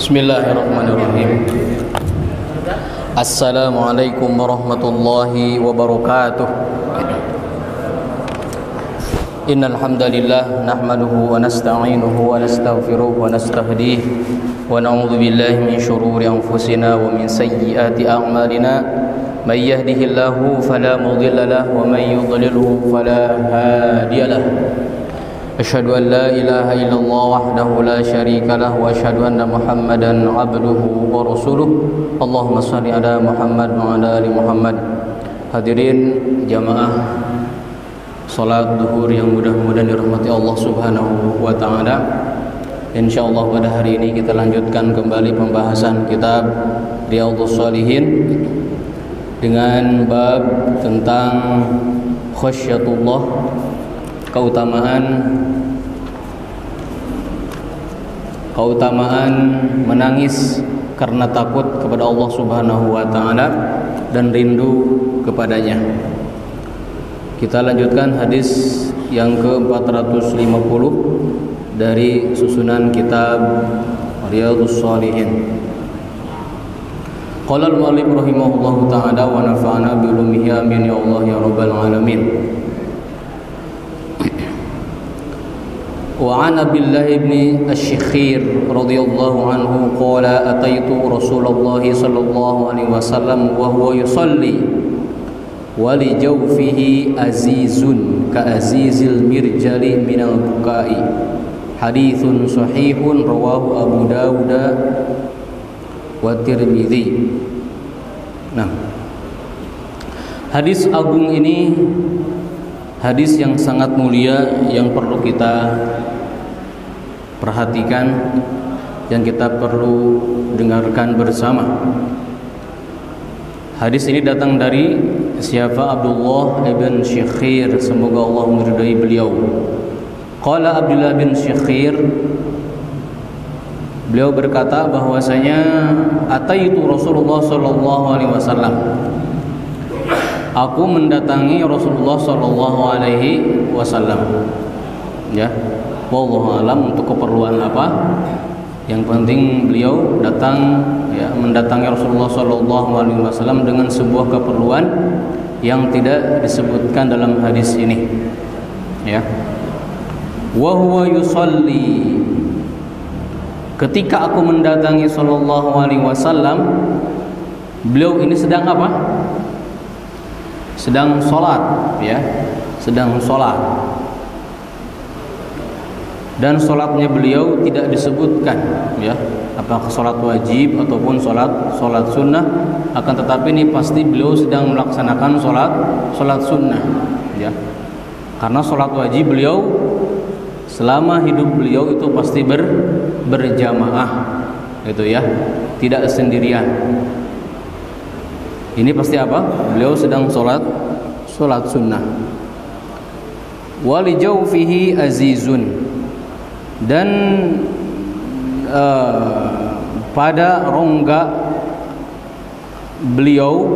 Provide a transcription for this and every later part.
Bismillahirrahmanirrahim. Assalamualaikum warahmatullahi wabarakatuh. Innal hamdalillah nahmaduhu wa nasta'inuhu wa nastaghfiruh wa nastahdiih wa na'udzu billahi min shururi anfusina wa min sayyiati a'malina. May yahdihillahu fala mudilla lahu wa may yudlilhu fala hadiya lahu. Asyhadu an la ilaha illallah wahdahu la syarika lahu wa asyhadu anna Muhammadan abduhu wa rasuluh. Allahumma shalli ala Muhammad wa ala ali Muhammad. Hadirin jamaah salat zuhur yang mudah-mudahan dirahmati Allah Subhanahu wa taala. Insyaallah pada hari ini kita lanjutkan kembali pembahasan kitab Riyadhus Shalihin dengan bab tentang khasyatullah, keutamaan menangis karena takut kepada Allah Subhanahu wa taala dan rindu kepadanya. Kita lanjutkan hadis yang ke-450 dari susunan kitab Riyadhus Shalihin. Qala al-mu'allif rahimahullahu taala wa nafa'ana bi ulumihi amin ya Allah ya rabbal alamin. وعن عبد الله بن الشخير رضي الله عنه قال أتيت رسول الله صلى الله عليه وسلم وهو يصلي ولجوفه أزيز كأزيز المرجل من البكاء حديث صحيح رواه أبو داود والترمذي. Nah, hadis agung ini hadis yang sangat mulia yang perlu kita perhatikan yang kita perlu dengarkan bersama. Hadis ini datang dari siapa? Abdullah ibn Syikhir, semoga Allah meridai beliau. Qala Abdullah bin Syikhir, beliau berkata bahwasanya ataitu Rasulullah sallallahu alaihi wasallam, aku mendatangi Rasulullah sallallahu alaihi wasallam. Ya, wallahu alam untuk keperluan apa? Yang penting beliau datang, ya, mendatangi Rasulullah sallallahu alaihi wasallam dengan sebuah keperluan yang tidak disebutkan dalam hadis ini. Ya. Wa huwa yusalli. Ketika aku mendatangi sallallahu alaihi wasallam, beliau ini sedang apa? Sedang sholat, ya, sedang sholat. Dan sholatnya beliau tidak disebutkan, ya, apakah sholat wajib ataupun sholat sunnah. Akan tetapi ini pasti beliau sedang melaksanakan sholat sunnah, ya, karena sholat wajib beliau selama hidup beliau itu pasti berjamaah, gitu ya, tidak sendirian. Ini pasti apa? Beliau sedang sholat sunnah. Wali jawfihi azizun, dan pada rongga beliau,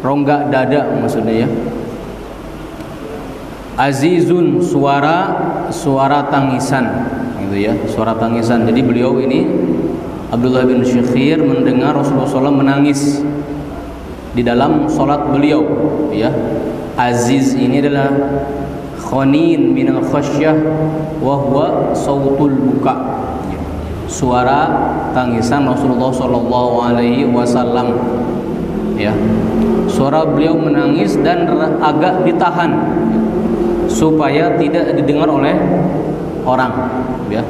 rongga dada maksudnya, ya, azizun, suara tangisan, gitu ya, suara tangisan. Jadi beliau ini Abdullah bin Syikhir mendengar Rasulullah SAW menangis di dalam sholat beliau, ya. Aziz ini adalah khonin minal khasyah wa huwa sautul buka, suara tangisan Rasulullah sallallahu alaihi wasallam, ya. Suara beliau menangis dan agak ditahan supaya tidak didengar oleh orang, ya.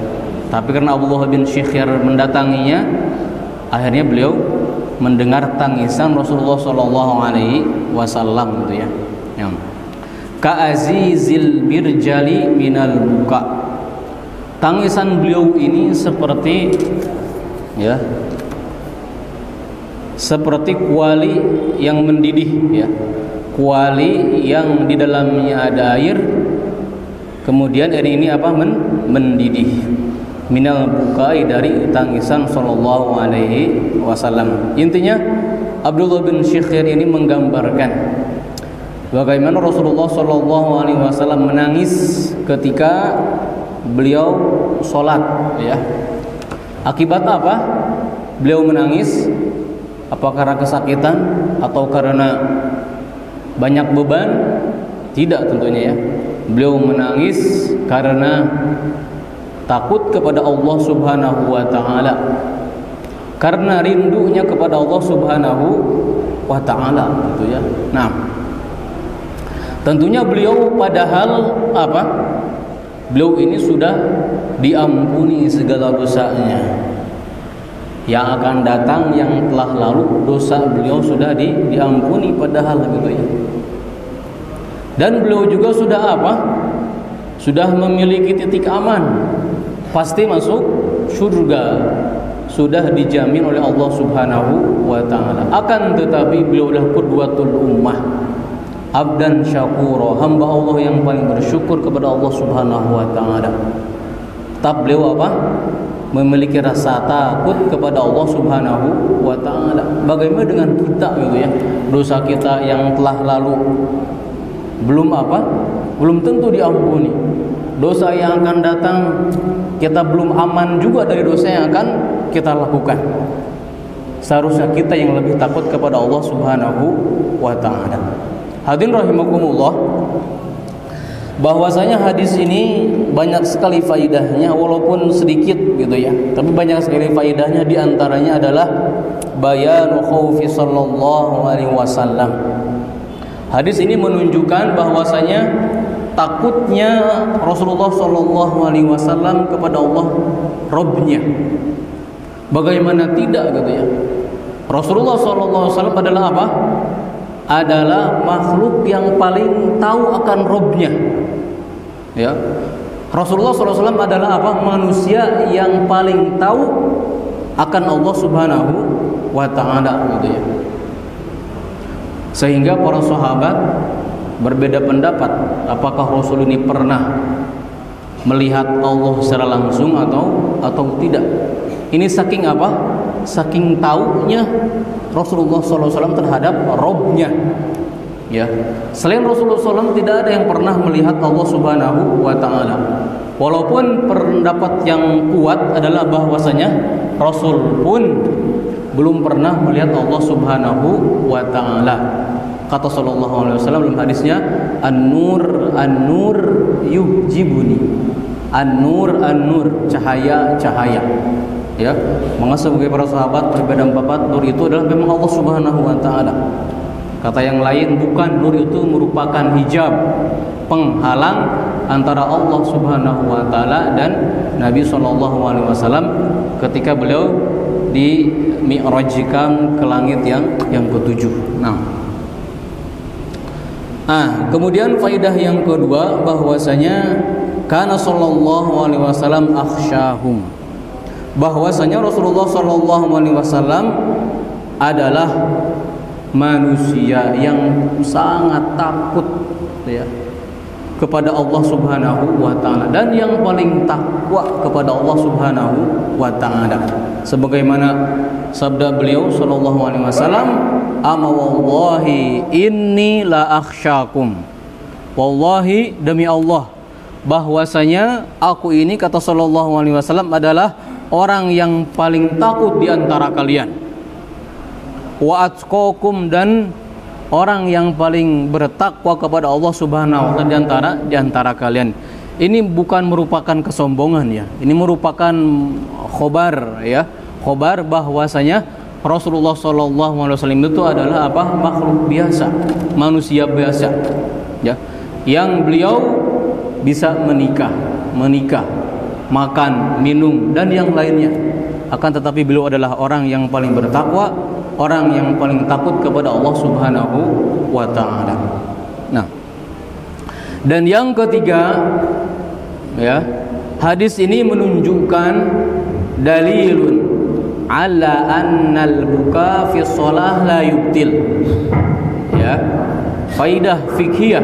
Tapi karena Abdullah bin Syikhir mendatanginya, akhirnya beliau mendengar tangisan Rasulullah sallallahu alaihi wasallam, gitu ya. Ya. Ka'azizil mirjali minal buka. Tangisan beliau ini seperti, ya, seperti kuali yang mendidih, ya. Kuali yang di dalamnya ada air, kemudian air ini apa? Mendidih. Minal bukai, dari tangisan sallallahu alaihi wasallam. Intinya Abdullah bin Syikhir ini menggambarkan bagaimana Rasulullah SAW menangis ketika beliau sholat, ya. Akibat apa? beliau menangis? Apa karena kesakitan atau karena banyak beban? Tidak tentunya ya. Beliau menangis karena takut kepada Allah Subhanahu wa taala. Karena rindunya kepada Allah Subhanahu wa taala gitu ya. Nah, tentunya beliau padahal apa? Beliau ini sudah diampuni segala dosanya. Yang akan datang, yang telah lalu, dosa beliau sudah diampuni padahal gitu ya. Dan beliau juga sudah apa? Sudah memiliki titik aman, pasti masuk surga, sudah dijamin oleh Allah Subhanahu wa taala. Akan tetapi beliau adalah qudwatul ummah, abdan syakura, hamba Allah yang paling bersyukur kepada Allah Subhanahu wa taala. Tetap beliau apa? Memiliki rasa takut kepada Allah Subhanahu wa taala. Bagaimana dengan kita gitu ya? Dosa kita yang telah lalu belum apa? Belum tentu diampuni. Dosa yang akan datang kita belum aman juga dari dosa yang akan kita lakukan. Seharusnya kita yang lebih takut kepada Allah Subhanahu wa taala. Hadirin rahimakumullah, bahwasanya hadis ini banyak sekali faidahnya, walaupun sedikit gitu ya, tapi banyak sekali faidahnya. Di antaranya adalah bayanu khaufi sallallahu alaihi wasallam. Hadis ini menunjukkan bahwasanya takutnya Rasulullah sallallahu alaihi wasallam kepada Allah Rabbnya. Bagaimana tidak gitu ya? Rasulullah sallallahu alaihi wasallam adalah apa? Adalah makhluk yang paling tahu akan Rabbnya. Ya, Rasulullah SAW adalah apa? Manusia yang paling tahu akan Allah Subhanahu wa taala gitu ya. Sehingga para sahabat berbeda pendapat apakah Rasul ini pernah melihat Allah secara langsung atau tidak. Ini saking apa? Saking taunya Rasulullah SAW terhadap Rabbnya. Ya, selain Rasulullah SAW tidak ada yang pernah melihat Allah Subhanahu wa taala. Walaupun pendapat yang kuat adalah bahwasanya Rasul pun belum pernah melihat Allah Subhanahu wa taala. Kata sallallahu alaihi wasallam dalam hadisnya, an-nur yuhjibuni. An-nur, cahaya. Ya, maka sebagai para sahabat berbeda pendapat, nur itu adalah memang Allah Subhanahu wa taala. Kata yang lain, bukan, nur itu merupakan hijab, penghalang antara Allah Subhanahu wa taala dan Nabi sallallahu alaihi wasallam ketika beliau di mi'rajkan ke langit yang ketujuh. Kemudian faidah yang kedua bahwasanya kana sallallahu alaihi wasallam akhsyahum. Bahwasanya Rasulullah sallallahu alaihi wasallam adalah manusia yang sangat takut ya kepada Allah Subhanahu wa taala dan yang paling takwa kepada Allah Subhanahu wa taala. Sebagaimana sabda beliau sallallahu alaihi wasallam, "Ama wallahi inni la akhsyakum." Wallahi, demi Allah, bahwasanya aku ini, kata sallallahu alaihi wasallam, adalah orang yang paling takut di antara kalian. Wa atqakum, dan orang yang paling bertakwa kepada Allah Subhanahu wa taala di antara kalian. Ini bukan merupakan kesombongan ya. Ini merupakan khobar ya. Khobar bahwasanya Rasulullah sallallahu alaihi wasallam itu adalah apa? Makhluk biasa, manusia biasa. Ya. Yang beliau bisa menikah, makan, minum dan yang lainnya. Akan tetapi beliau adalah orang yang paling bertakwa, orang yang paling takut kepada Allah Subhanahu wa taala. Nah, dan yang ketiga ya, hadis ini menunjukkan dalilun ala annal buka fi shalah la yubtil. Ya, faidah fikhiyah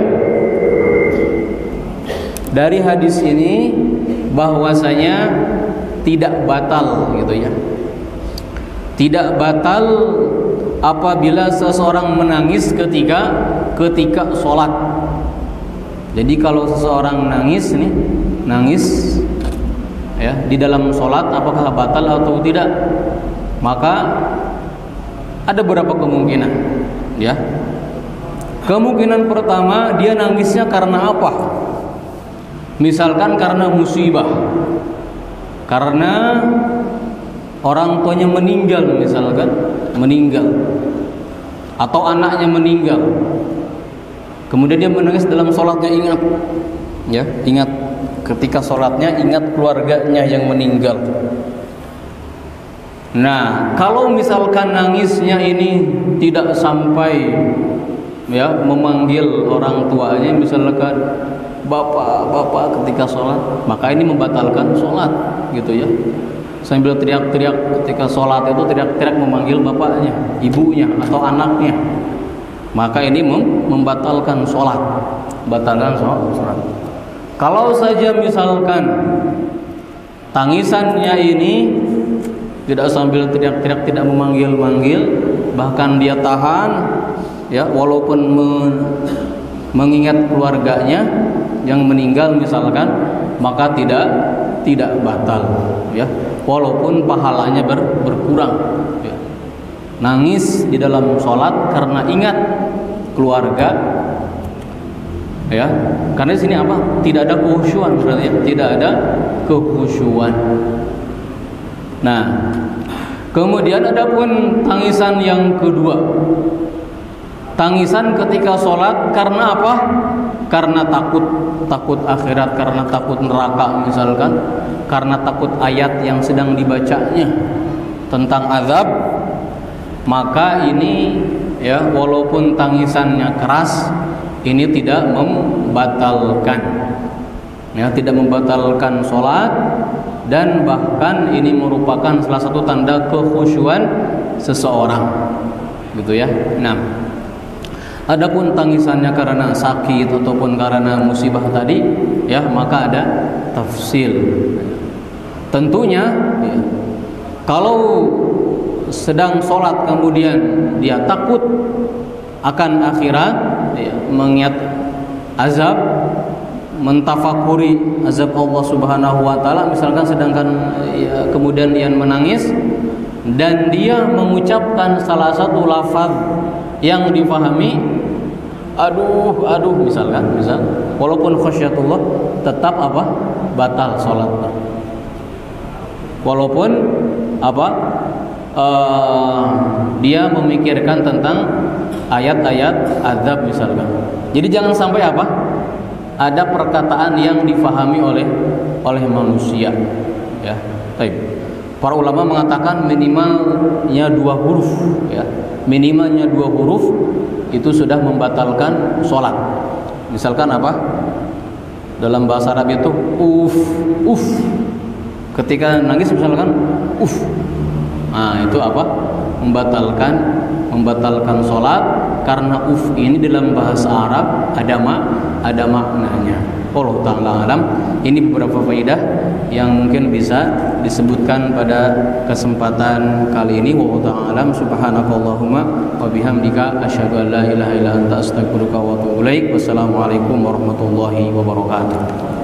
dari hadis ini bahwasanya tidak batal gitu ya. Tidak batal apabila seseorang menangis ketika sholat. Jadi kalau seseorang nangis ya di dalam sholat, apakah batal atau tidak? maka ada beberapa kemungkinan, ya. Kemungkinan pertama, dia nangisnya karena apa? Misalkan karena musibah, karena orang tuanya meninggal, misalkan meninggal, atau anaknya meninggal. Kemudian dia menangis dalam sholatnya, ingat, ya, ingat ketika sholatnya, ingat keluarganya yang meninggal. Nah, kalau misalkan nangisnya ini tidak sampai, ya, memanggil orang tuanya, misalkan bapak ketika sholat, maka ini membatalkan sholat, gitu ya. Sambil teriak-teriak ketika sholat itu, teriak-teriak memanggil bapaknya, ibunya, atau anaknya, maka ini membatalkan sholat, batalkan sholat. Kalau saja misalkan tangisannya ini tidak sambil teriak-teriak, tidak memanggil-manggil, bahkan dia tahan, ya, walaupun mengingat keluarganya yang meninggal misalkan, maka tidak batal, ya, walaupun pahalanya berkurang, ya. Nangis di dalam sholat karena ingat keluarga, ya, karena di sini apa? Tidak ada kekhusyuan, berarti ya, tidak ada kekhusyuan. Nah, kemudian adapun tangisan yang kedua, tangisan ketika sholat karena apa? Karena takut akhirat, karena takut neraka misalkan, karena takut ayat yang sedang dibacanya tentang azab, maka ini, ya, walaupun tangisannya keras, ini tidak membatalkan, ya, tidak membatalkan sholat, dan bahkan ini merupakan salah satu tanda kekhusyuan seseorang, gitu ya. Nah, adapun tangisannya karena sakit ataupun karena musibah tadi, ya, maka ada tafsil. Tentunya, ya, kalau sedang sholat kemudian dia takut akan akhirat, ya, mengingat azab, mentafakuri azab Allah Subhanahu wa taala, misalkan sedangkan, ya, kemudian dia menangis dan dia mengucapkan salah satu lafaz yang difahami, aduh misalkan, walaupun khasyatullah, tetap apa? Batal salat. Walaupun apa? Dia memikirkan tentang ayat-ayat azab misalkan. Jadi jangan sampai apa? Ada perkataan yang difahami oleh manusia, ya. Baik. Para ulama mengatakan minimalnya 2 huruf, ya. Minimalnya 2 huruf itu sudah membatalkan sholat. Misalkan apa? Dalam bahasa Arab itu uf. Ketika nangis misalkan nah, itu apa? Membatalkan sholat, karena ini dalam bahasa Arab ada maknanya. Allah Ta'ala alam. Ini beberapa faedah yang mungkin bisa disebutkan pada kesempatan kali ini. Wallahu ta'ala alam. Subhanakallahumma wa bihamdika asyhadu an la ilaha illa anta astaghfiruka wa atubu ilaik. Wassalamualaikum warahmatullahi wabarakatuh.